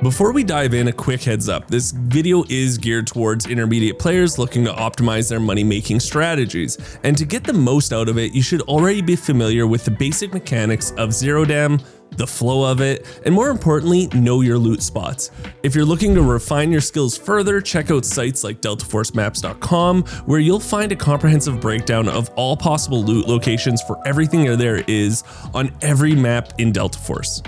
Before we dive in, a quick heads up. This video is geared towards intermediate players looking to optimize their money-making strategies. And to get the most out of it, you should already be familiar with the basic mechanics of zero dam, the flow of it, and more importantly, know your loot spots. If you're looking to refine your skills further, check out sites like deltaforcemaps.com, where you'll find a comprehensive breakdown of all possible loot locations for everything there is on every map in Delta Force.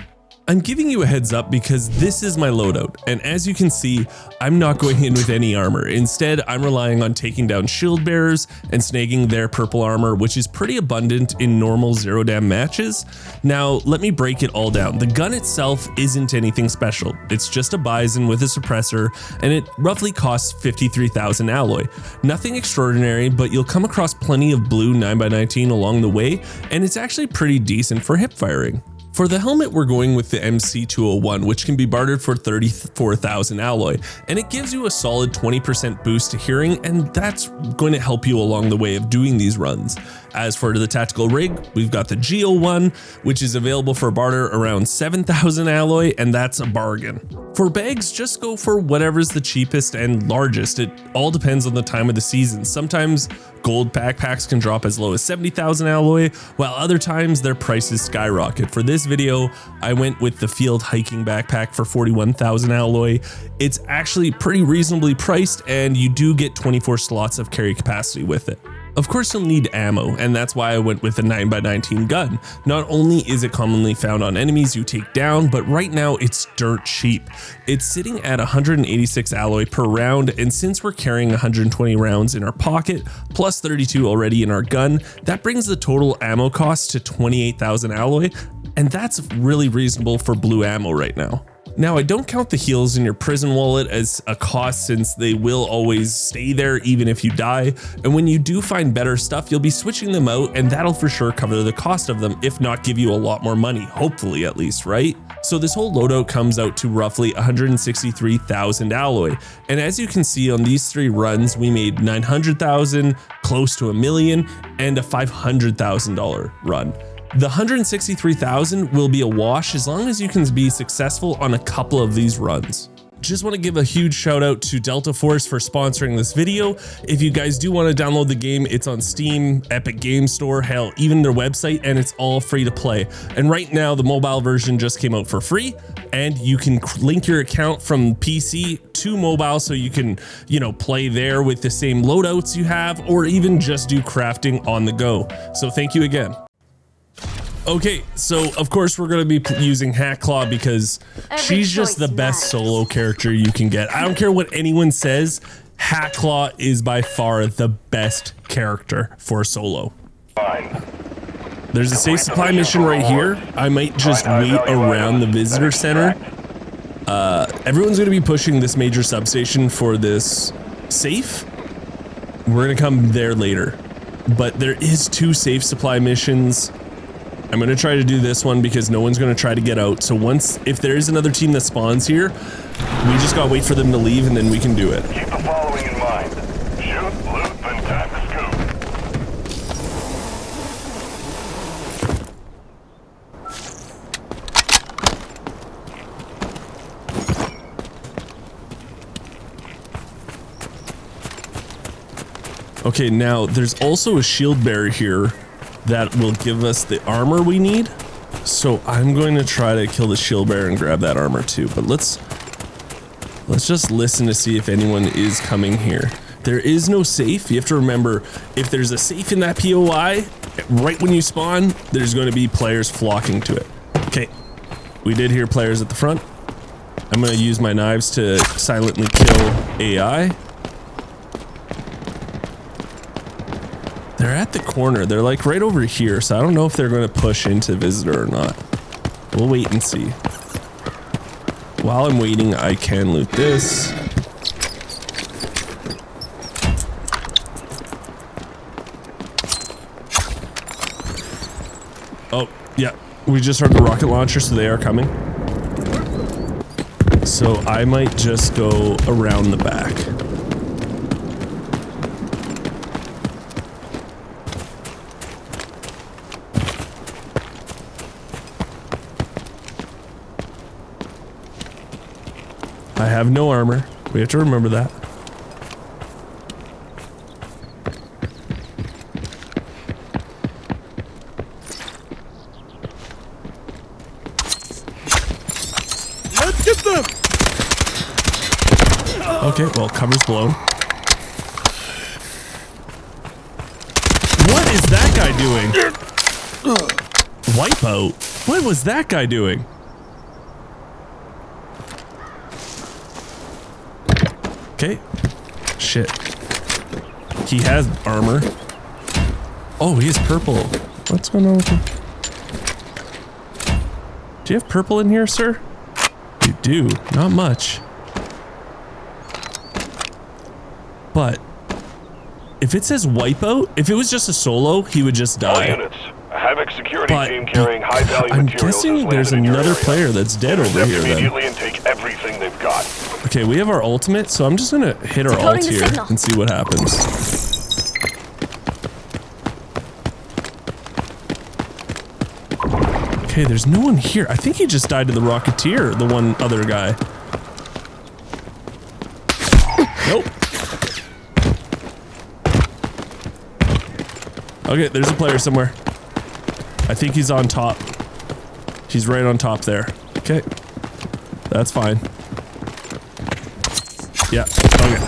I'm giving you a heads up because this is my loadout, and as you can see, I'm not going in with any armor. Instead, I'm relying on taking down shield bearers and snagging their purple armor, which is pretty abundant in normal zero dam matches. Now, let me break it all down. The gun itself isn't anything special. It's just a Bizon with a suppressor, and it roughly costs 53,000 alloy. Nothing extraordinary, but you'll come across plenty of blue 9x19 along the way, and it's actually pretty decent for hip firing. For the helmet, we're going with the MC201, which can be bartered for 34,000 alloy, and it gives you a solid 20% boost to hearing, and that's going to help you along the way of doing these runs. As for the tactical rig, we've got the G01, which is available for barter around 7,000 alloy, and that's a bargain. For bags, just go for whatever's the cheapest and largest. It all depends on the time of the season. Sometimes gold backpacks can drop as low as 70,000 alloy, while other times their prices skyrocket. For this video, I went with the field hiking backpack for 41,000 alloy. It's actually pretty reasonably priced, and you do get 24 slots of carry capacity with it. Of course, you'll need ammo, and that's why I went with the 9x19 gun. Not only is it commonly found on enemies you take down, but right now it's dirt cheap. It's sitting at 186 alloy per round, and since we're carrying 120 rounds in our pocket, plus 32 already in our gun, that brings the total ammo cost to 28,000 alloy, and that's really reasonable for blue ammo right now. Now, I don't count the heals in your prison wallet as a cost, since they will always stay there even if you die, and when you do find better stuff, you'll be switching them out, and that'll for sure cover the cost of them, if not give you a lot more money, hopefully at least, right? So this whole loadout comes out to roughly 163,000 alloy, and as you can see on these three runs, we made 900,000, close to $1 million, and a $500,000 run. The 163,000 will be a wash as long as you can be successful on a couple of these runs. Just want to give a huge shout out to Delta Force for sponsoring this video. If you guys do want to download the game, it's on Steam, Epic Game Store, hell, even their website, and it's all free to play. And right now, the mobile version just came out for free, and you can link your account from PC to mobile so you can, play there with the same loadouts you have, or even just do crafting on the go. So thank you again. Okay, so of course we're going to be using Hackclaw because she's just the best solo character you can get. I don't care what anyone says, Hackclaw is by far the best character for solo. There's a safe supply mission right here. I might just wait around the visitor center. Everyone's going to be pushing this major substation for this safe. We're going to come there later, but there is 2 safe supply missions. I'm going to try to do this one because no one's going to try to get out. So if there is another team that spawns here, we just got to wait for them to leave and then we can do it. Keep the following in mind. Shoot, loot, then time to scoop. Okay, now there's also a shield bearer here that will give us the armor we need. So I'm going to try to kill the shield bearer and grab that armor too. But let's just listen to see if anyone is coming here. There is no safe. You have to remember, if there's a safe in that POI, right when you spawn, there's going to be players flocking to it. Okay, we did hear players at the front. I'm going to use my knives to silently kill AI. They're at the corner. They're like right over here, so I don't know if they're going to push into visitor or not. We'll wait and see. While I'm waiting, I can loot this. Oh, yeah. We just heard the rocket launcher, so they are coming. So I might just go around the back. I have no armor. We have to remember that. Let's get them! Okay, well, cover's blown. What is that guy doing? Wipeout? What was that guy doing? Okay. Shit. He has armor. Oh, he has purple. What's going on with him? Do you have purple in here, sir? You do. Not much. But if it says wipeout, if it was just a solo, he would just All die. units. A Havoc security But team carrying high-value I'm materials guessing has there's landed in your another area. player that's dead over Intercept here then. immediately and take everything they've got. Okay, we have our ultimate, so I'm just gonna hit our ult Decoding the here signal. and see what happens. Okay, there's no one here. I think he just died to the Rocketeer, the one other guy. Nope. Okay, there's a player somewhere. I think he's on top. He's right on top there. Okay. That's fine. Yeah, okay.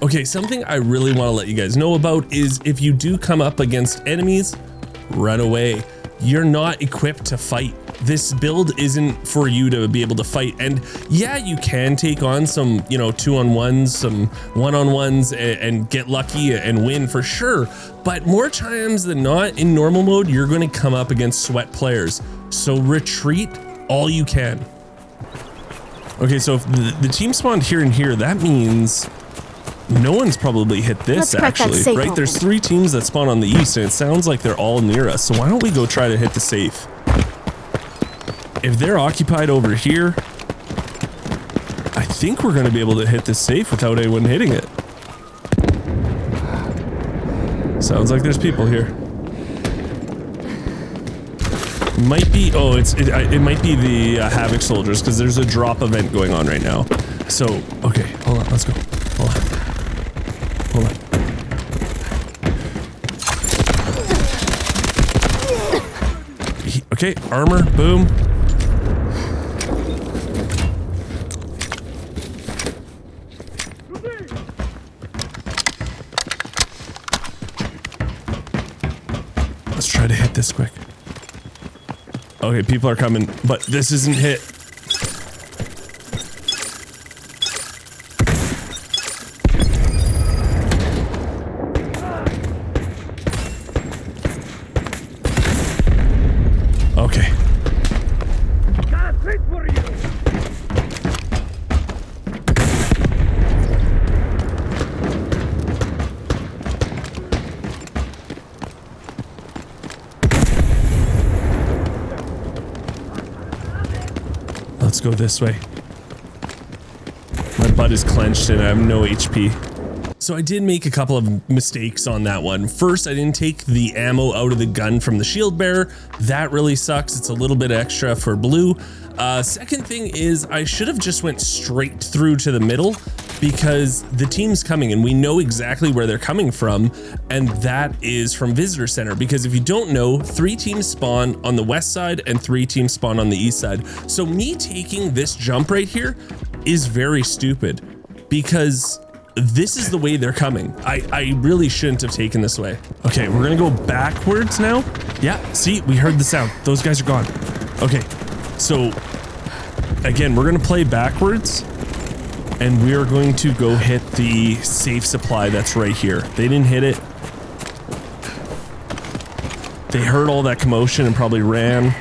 Okay, something I really want to let you guys know about is if you do come up against enemies, run away. You're not equipped to fight. This build isn't for you to be able to fight. And yeah, you can take on some, you know, 2-on-1s, some 1-on-1s and get lucky and win for sure. But more times than not in normal mode, you're going to come up against sweat players. So retreat all you can. Okay, so if the team spawned here and here, that means no one's probably hit this actually, right? There's 3 teams that spawn on the east and it sounds like they're all near us. So why don't we go try to hit the safe? If they're occupied over here, I think we're going to be able to hit this safe without anyone hitting it. Sounds like there's people here. Might be, oh, it might be the Havoc soldiers because there's a drop event going on right now. So, okay, hold on, let's go. Hold on. Hold on. Okay, armor, boom. Let's try to hit this quick. Okay, people are coming, but this isn't hit. Okay. Let's go this way. My butt is clenched and I have no HP. So I did make a couple of mistakes on that one. First, I didn't take the ammo out of the gun from the shield bearer. That really sucks. It's a little bit extra for blue. Second thing is I should have just went straight through to the middle because the team's coming and we know exactly where they're coming from, and that is from Visitor Center. Because if you don't know, 3 teams spawn on the west side and 3 teams spawn on the east side. So me taking this jump right here is very stupid because this is the way they're coming. I really shouldn't have taken this way. Okay, we're gonna go backwards now. Yeah, see, we heard the sound. Those guys are gone. Okay, so again, we're gonna play backwards and we are going to go hit the safe supply that's right here. They didn't hit it. They heard all that commotion and probably ran.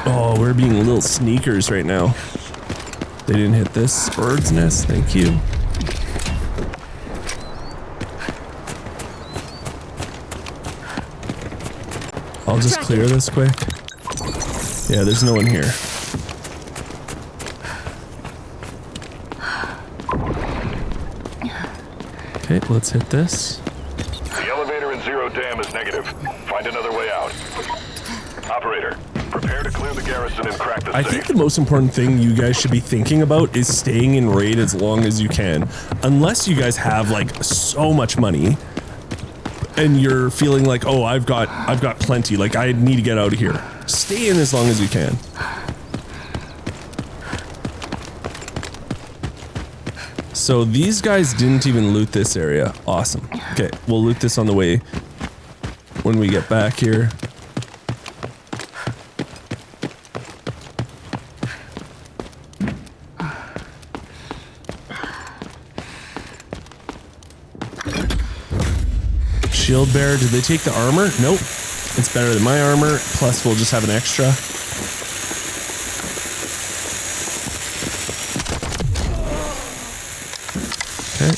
Oh, we're being little sneakers right now. They didn't hit this bird's nest. Thank you. I'll just clear this quick. Yeah, there's no one here. Okay, let's hit this. The elevator in Zero Dam is negative. Find another way out. Operator, Prepare to clear the garrison and crack the I safe. think the most important thing you guys should be thinking about is staying in raid as long as you can. Unless you guys have like so much money and you're feeling like, oh, I've got plenty, like I need to get out of here. Stay in as long as you can. So these guys didn't even loot this area. Awesome. Okay, we'll loot this on the way when we get back here. Shield bearer, did they take the armor? Nope. It's better than my armor, plus we'll just have an extra. Okay.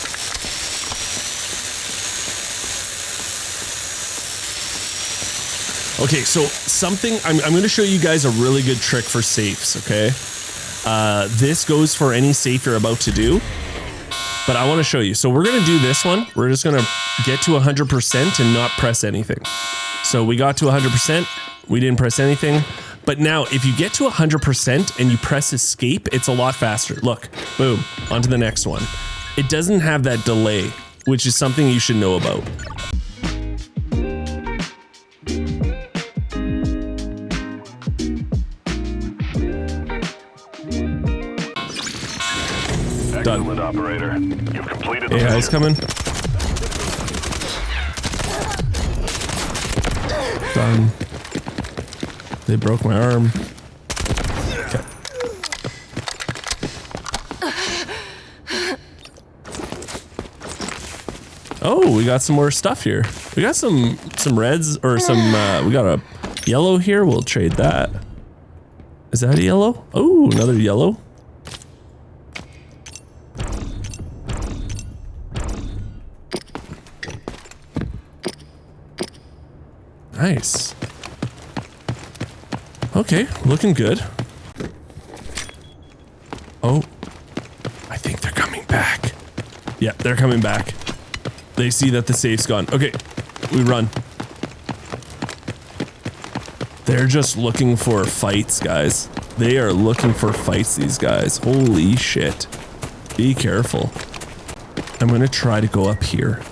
Okay, so something, I'm going to show you guys a really good trick for safes, okay? This goes for any safe you're about to do, but I want to show you. So we're going to do this one. We're just going to get to 100% and not press anything. So we got to 100%, we didn't press anything. But now if you get to 100% and you press escape, it's a lot faster. Look, boom, on to the next one. It doesn't have that delay, which is something you should know about. Excellent, operator. You've completed the AI's coming. Done. They broke my arm. Okay. Oh, we got some more stuff here. We got some reds or some, we got a yellow here. We'll trade that. Is that a yellow? Oh, another yellow. Nice. Okay, looking good. Oh, I think they're coming back. Yeah, they're coming back. They see that the safe's gone. Okay, we run. They're just looking for fights, guys. They are looking for fights, these guys. Holy shit. Be careful. I'm gonna try to go up here.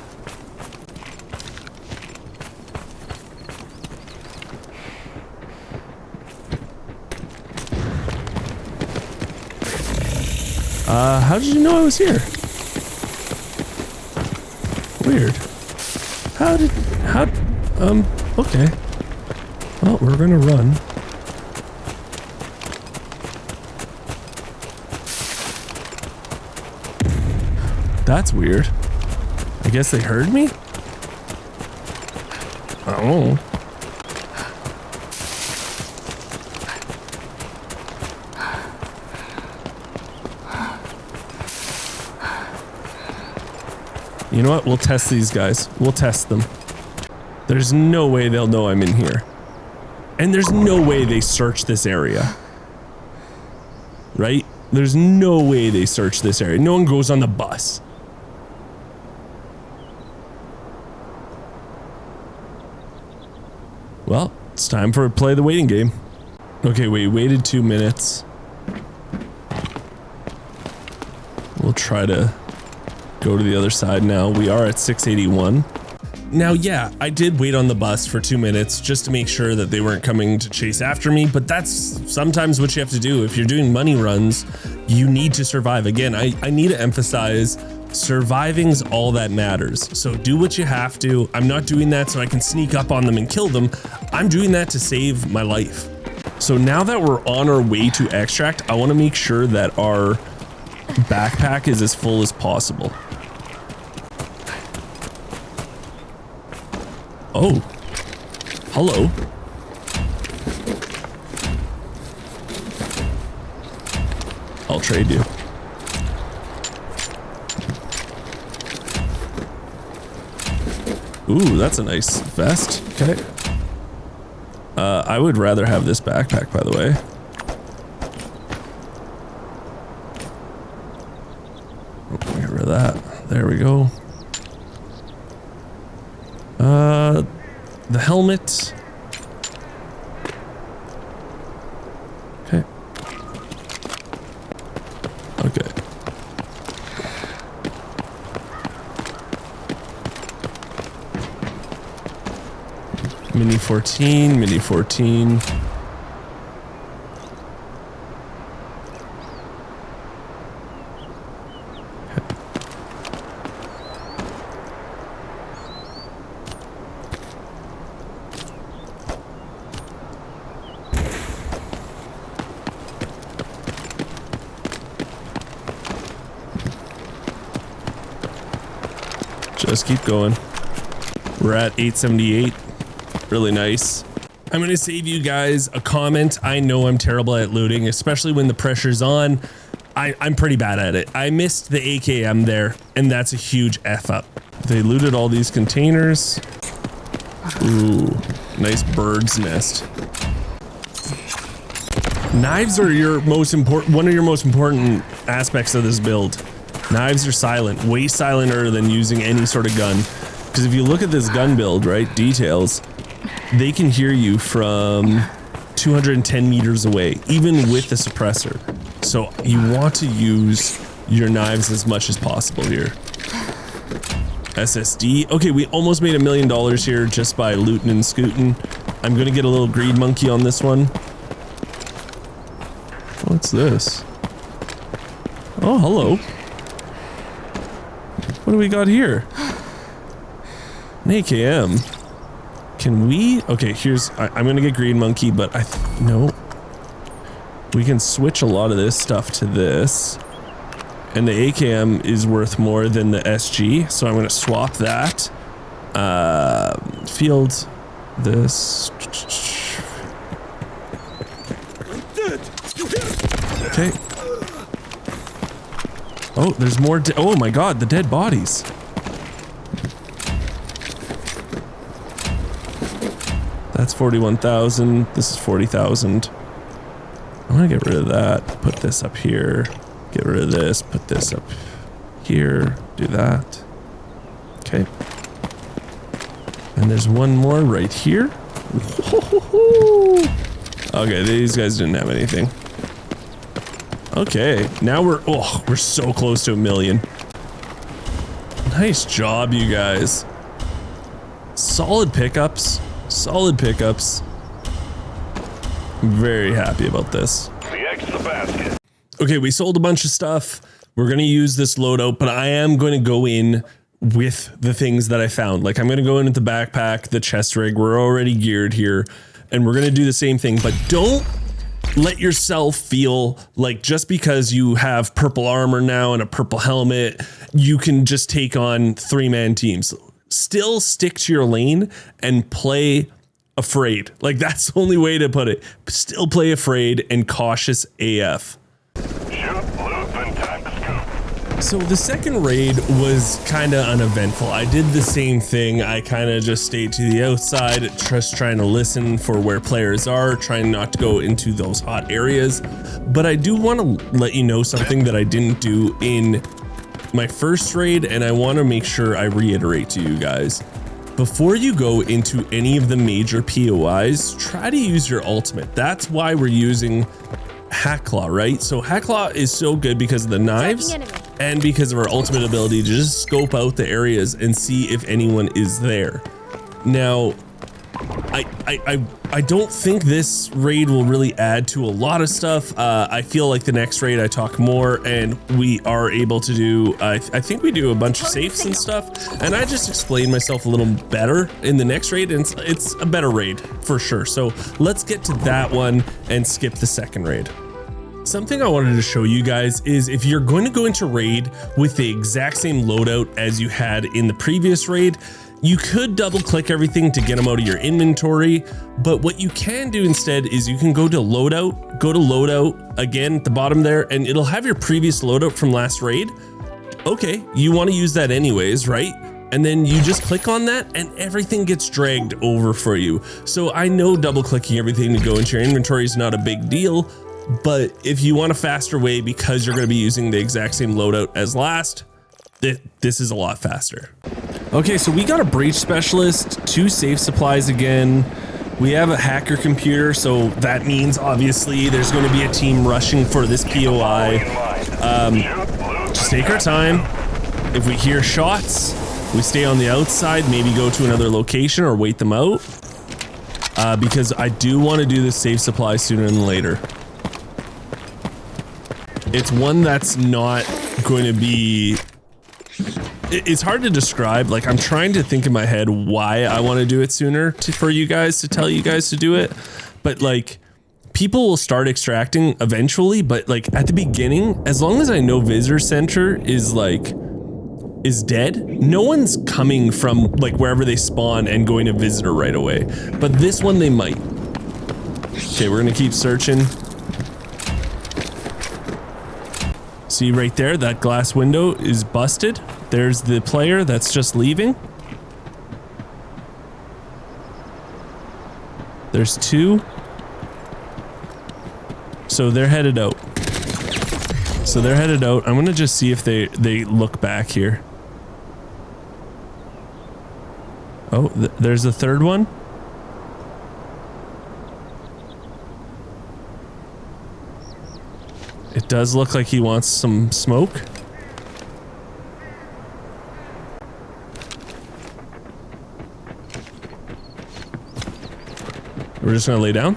How did you know I was here? Weird. Okay. Well, we're gonna run. That's weird. I guess they heard me? Oh. You know what? We'll test these guys. We'll test them. There's no way they'll know I'm in here. And there's no way they search this area. Right? There's no way they search this area. No one goes on the bus. Well, it's time for play the waiting game. Okay, we waited 2 minutes. We'll try to go to the other side now. We are at 681. Now, yeah, I did wait on the bus for 2 minutes just to make sure that they weren't coming to chase after me, but that's sometimes what you have to do. If you're doing money runs, you need to survive. Again, I need to emphasize surviving's all that matters. So do what you have to. I'm not doing that so I can sneak up on them and kill them. I'm doing that to save my life. So now that we're on our way to extract, I want to make sure that our backpack is as full as possible. Oh, hello. I'll trade you. Ooh, that's a nice vest. Okay. I would rather have this backpack, by the way. Oh, get rid of that. There we go. The helmet. Mini 14, Mini 14. Just keep going. We're at 878. Really nice. I'm going to save you guys a comment. I know I'm terrible at looting, especially when the pressure's on. I'm pretty bad at it. I missed the AKM there, and that's a huge F up. They looted all these containers. Ooh, nice bird's nest. Knives are your most important, one of your most important aspects of this build. Knives are silent, way silenter than using any sort of gun. Because if you look at this gun build, right, details, they can hear you from 210 meters away, even with the suppressor. So you want to use your knives as much as possible here. SSD. Okay, we almost made $1 million here just by looting and scooting. I'm gonna get a little greed monkey on this one. What's this? Oh, hello. What do we got here? An AKM. Can we? Okay, here's, I'm gonna get green monkey, but no. We can switch a lot of this stuff to this. And the AKM is worth more than the SG, so I'm gonna swap that. Field this. Okay. Oh, there's more. Oh my God, the dead bodies. That's 41,000. This is 40,000. I'm gonna get rid of that. Put this up here. Get rid of this. Put this up here. Do that. Okay. And there's one more right here. Okay, these guys didn't have anything. Okay, now we're so close to $1 million. Nice job, you guys. Solid pickups. Solid pickups. I'm very happy about this. The extra basket. Okay, we sold a bunch of stuff. We're gonna use this loadout, but I am going to go in with the things that I found. Like, I'm gonna go in with the backpack, the chest rig. We're already geared here, and we're gonna do the same thing, but don't let yourself feel like just because you have purple armor now and a purple helmet, you can just take on 3-man teams. Still stick to your lane and play afraid. Like, that's the only way to put it. Still play afraid and cautious AF. Shoot, loot, and time to scoop. So the second raid was kind of uneventful. I did the same thing. I kind of just stayed to the outside, just trying to listen for where players are, trying not to go into those hot areas. But I do want to let you know something that I didn't do in my first raid, and I want to make sure I reiterate to you guys. Before you go into any of the major POIs, try to use your ultimate. That's why we're using Hackclaw, right? So Hackclaw is so good because of the knives and because of our ultimate ability to just scope out the areas and see if anyone is there. Now, I don't think this raid will really add to a lot of stuff. I feel like the next raid I talk more, and we are able to do, I think we do a bunch of safes and stuff, and I just explain myself a little better in the next raid, and it's a better raid for sure. So let's get to that one and skip the second raid. Something I wanted to show you guys is if you're going to go into raid with the exact same loadout as you had in the previous raid, you could double click everything to get them out of your inventory, but what you can do instead is you can go to loadout again at the bottom there, and it'll have your previous loadout from last raid. Okay, you want to use that anyways, right? And then you just click on that and everything gets dragged over for you. So I know double clicking everything to go into your inventory is not a big deal, but if you want a faster way because you're going to be using the exact same loadout as last, this is a lot faster. Okay, so we got a breach specialist, 2 safe supplies again. We have a hacker computer, so that means obviously there's going to be a team rushing for this POI. Just take our time. If we hear shots, we stay on the outside, maybe go to another location or wait them out. because I do want to do the safe supply sooner than later. It's one that's not going to be... It's hard to describe. Like, I'm trying to think in my head why I want to do it sooner for you guys, to tell you guys to do it. But like, people will start extracting eventually, but like at the beginning, as long as I know Visitor Center is dead, no one's coming from like wherever they spawn and going to Visitor right away. But this one they might. Okay, we're gonna keep searching. See right there, that glass window is busted. There's the player that's just leaving. There's two. So they're headed out. I'm gonna just see if they look back here. Oh, there's a third one. It does look like he wants some smoke. We're just gonna lay down.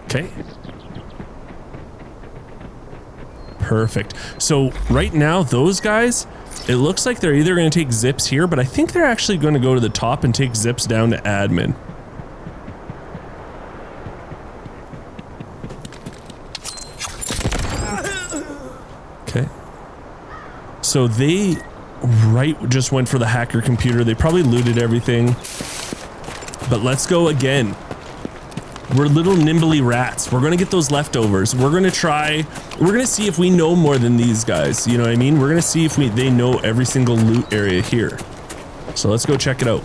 Okay. Perfect. So right now, those guys, it looks like they're either going to take zips here, but I think they're actually going to go to the top and take zips down to admin. Okay. So they just went for the hacker computer. They probably looted everything. But let's go again. We're little nimbly rats. We're gonna get those leftovers. We're gonna see if we know more than these guys. You know what I mean? We're gonna see if they know every single loot area here. So let's go check it out.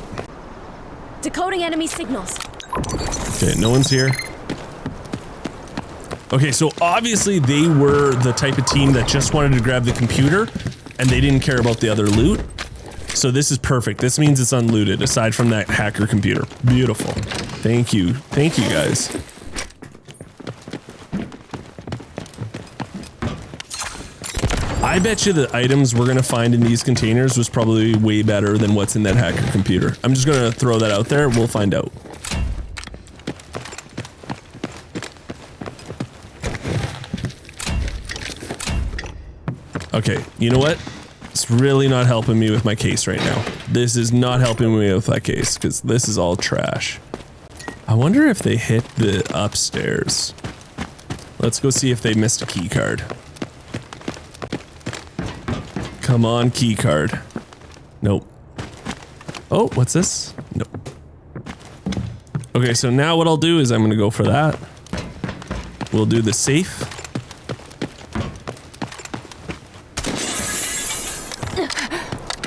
Decoding enemy signals. Okay, no one's here. Okay, so obviously they were the type of team that just wanted to grab the computer and they didn't care about the other loot. So this is perfect. This means it's unlooted aside from that hacker computer. Beautiful. Thank you. Thank you guys. I bet you the items we're gonna find in these containers was probably way better than what's in that hacker computer. I'm just gonna throw that out there. We'll find out. Okay, you know what? It's really not helping me with my case right now. This is not helping me with my case because this is all trash. I wonder if they hit the upstairs. Let's go see if they missed a key card. Come on, key card. Nope. Oh, what's this? Nope. Okay, so now what I'll do is I'm gonna go for that. We'll do the safe.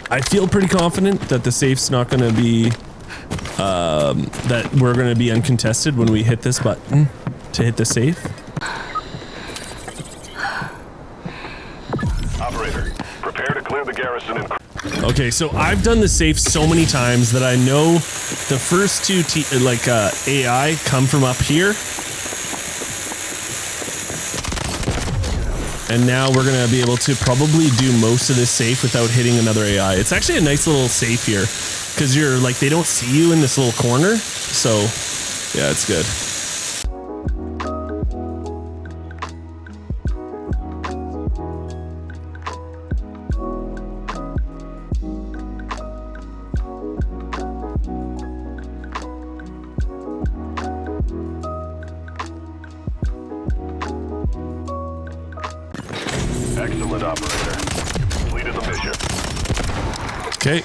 I feel pretty confident that the safe's not going to be, that we're going to be uncontested when we hit this button to hit the safe. Operator, prepare to clear the garrison and... Okay, so I've done the safe so many times that I know the first two AI come from up here. And now we're gonna be able to probably do most of this safe without hitting another AI. It's actually a nice little safe here because you're like, they don't see you in this little corner. So yeah, it's good. Excellent, operator. Completed the mission. Okay,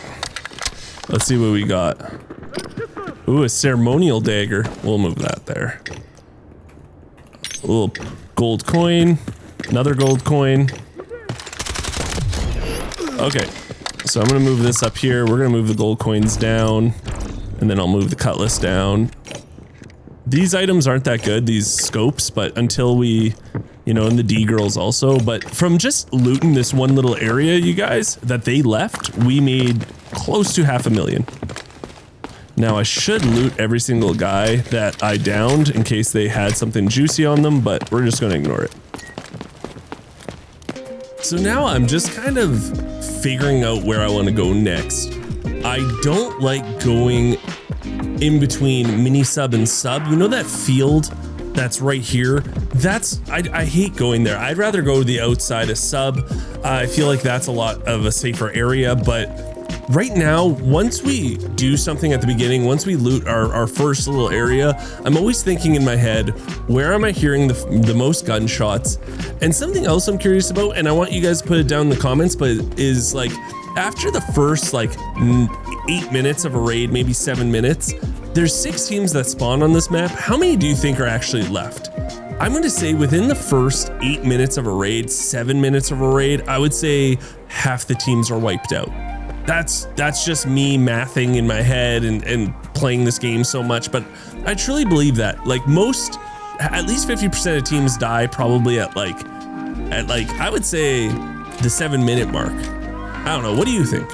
let's see what we got. Ooh, a ceremonial dagger. We'll move that there. A little gold coin, another gold coin. Okay, so I'm gonna move this up here. We're gonna move the gold coins down, and then I'll move the cutlass down. These items aren't that good, these scopes, but until we, you know, and the D girls also, but from just looting this one little area, you guys, that they left, we made close to $500,000. Now I should loot every single guy that I downed in case they had something juicy on them, but we're just gonna ignore it. So now I'm just kind of figuring out where I want to go next. I don't like going in between mini sub and sub. You know that field that's right here? I hate going there. I'd rather go to the outside of sub. I feel like that's a lot of a safer area, but right now, once we do something at the beginning, once we loot our first little area, I'm always thinking in my head, where am I hearing the most gunshots? And something else I'm curious about, and I want you guys to put it down in the comments, but is like, after the first like 8 minutes of a raid, maybe 7 minutes, there's 6 teams that spawn on this map. How many do you think are actually left? I'm going to say within the first 8 minutes of a raid, 7 minutes of a raid, I would say half the teams are wiped out. That's just me mathing in my head and playing this game so much, but I truly believe that. Like at least 50% of teams die probably at like I would say the 7-minute mark. I don't know. What do you think?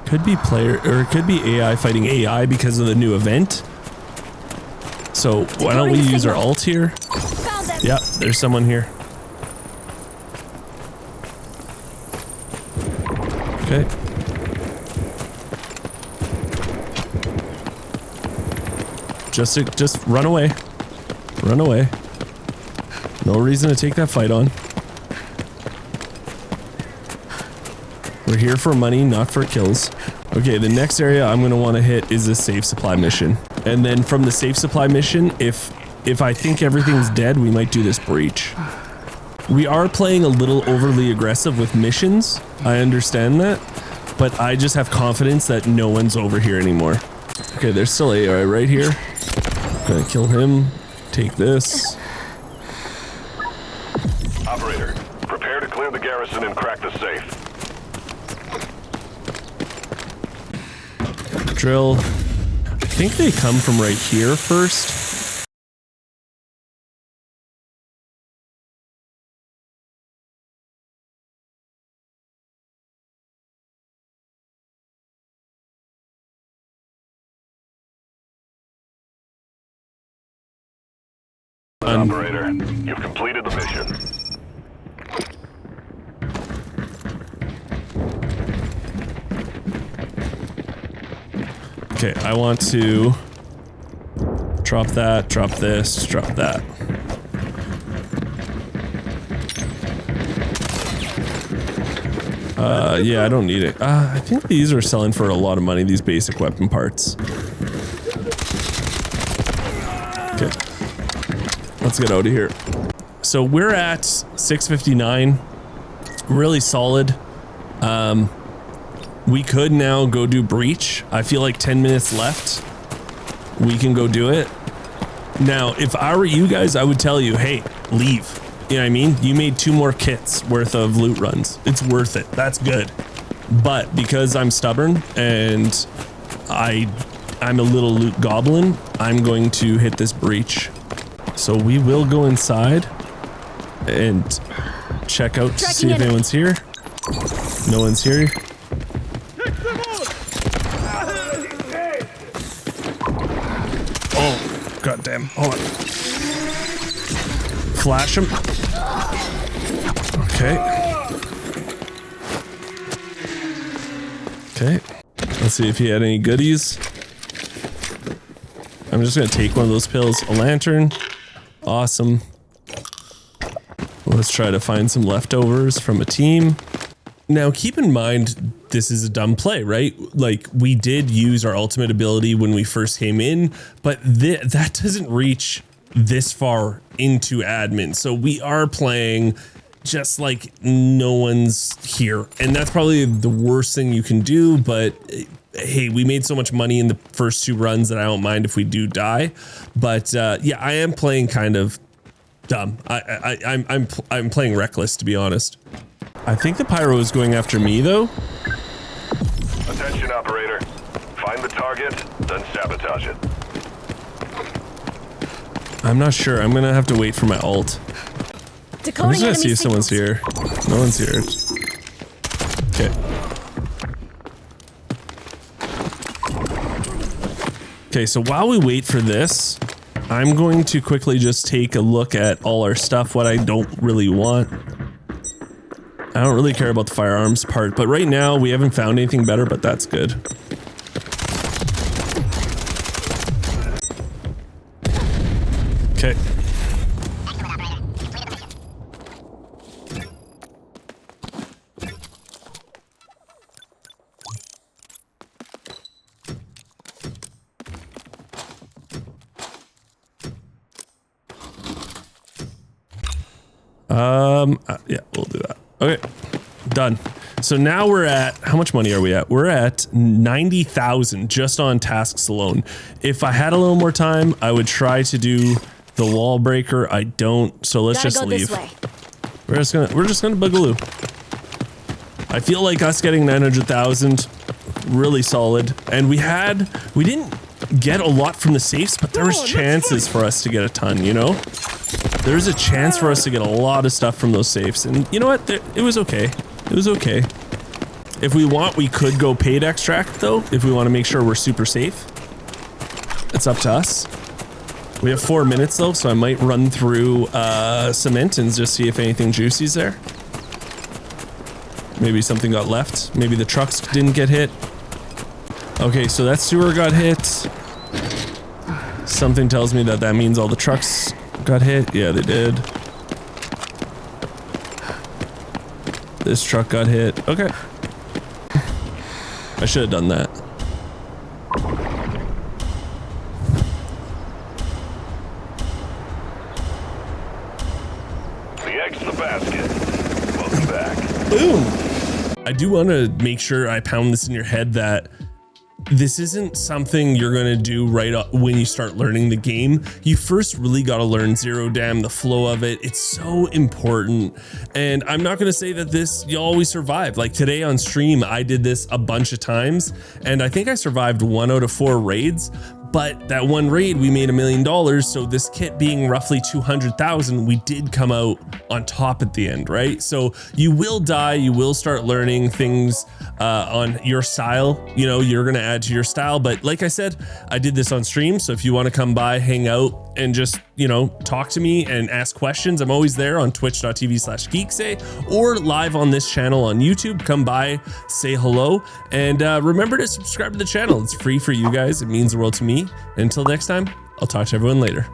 Could be player, or it could be AI fighting AI because of the new event. So why don't we use our ult here? Yeah, there's someone here. Okay. Just run away. Run away. No reason to take that fight on. We're here for money, not for kills. Okay, the next area I'm going to want to hit is the safe supply mission. And then from the safe supply mission, if I think everything's dead, we might do this breach. We are playing a little overly aggressive with missions. I understand that, but I just have confidence that no one's over here anymore. Okay, there's still AI right here. Gonna kill him. Take this. Operator, prepare to clear the garrison and crack the safe. Drill. I think they come from right here first. Operator, you've completed the mission. Okay, I want to drop that, drop this, drop that. Yeah, I don't need it. I think these are selling for a lot of money, these basic weapon parts. Okay. Let's get out of here. So we're at 659, really solid. We could now go do breach. I feel like 10 minutes left. We can go do it. Now, if I were you guys, I would tell you, hey, leave. You know what I mean? You made 2 more kits worth of loot runs. It's worth it. That's good. But because I'm stubborn and I'm a little loot goblin, I'm going to hit this breach. So we will go inside and check out to see if anyone's here. No one's here. Oh, goddamn. Hold on. Flash him. Okay. Okay. Let's see if he had any goodies. I'm just gonna take one of those pills. A lantern. Awesome. Let's try to find some leftovers from a team. Now keep in mind, this is a dumb play, right? Like we did use our ultimate ability when we first came in, but that doesn't reach this far into admin. So we are playing just like no one's here. And that's probably the worst thing you can do, but hey, we made so much money in the first 2 runs that I don't mind if we do die. But yeah, I am playing kind of dumb. I'm playing reckless, to be honest. I think the pyro is going after me though. Attention, operator. Find the target, then sabotage it. I'm not sure. I'm gonna have to wait for my ult. I'm just gonna see if someone's here. No one's here. Okay. Okay, so while we wait for this, I'm going to quickly just take a look at all our stuff, what I don't really want. I don't really care about the firearms part, but right now we haven't found anything better, but that's good. Okay. Yeah, we'll do that. Okay, done. So now we're at, how much money are we at? We're at 90,000 just on tasks alone. If I had a little more time, I would try to do the wall breaker. I don't, so let's just leave. We're just gonna boogaloo. I feel like us getting 900,000, really solid. And we didn't get a lot from the safes, but there was chances for us to get a ton, you know? There's a chance for us to get a lot of stuff from those safes. And you know what? It was okay. It was okay. If we want, we could go paid extract though, if we want to make sure we're super safe. It's up to us. We have 4 minutes though, so I might run through cement and just see if anything juicy's there. Maybe something got left. Maybe the trucks didn't get hit. Okay, so that sewer got hit. Something tells me that means all the trucks got hit. Yeah, they did. This truck got hit. Okay. I should have done that. The egg's in the basket. Welcome back. Boom. I do want to make sure I pound this in your head that this isn't something you're going to do right up when you start learning the game. You first really got to learn Zero Dam, the flow of it. It's so important. And I'm not going to say that you'll always survive. Like today on stream, I did this a bunch of times and I think I survived 1 out of 4 raids. But that one raid, we made $1 million. So this kit being roughly 200,000, we did come out on top at the end, right? So you will die, you will start learning things on your style. You know, you're gonna add to your style. But like I said, I did this on stream. So if you wanna come by, hang out, and just, you know, talk to me and ask questions, I'm always there on twitch.tv/Geekseh or live on this channel on YouTube. Come by, say hello, and remember to subscribe to the channel. It's free for you guys. It means the world to me. Until next time, I'll talk to everyone later.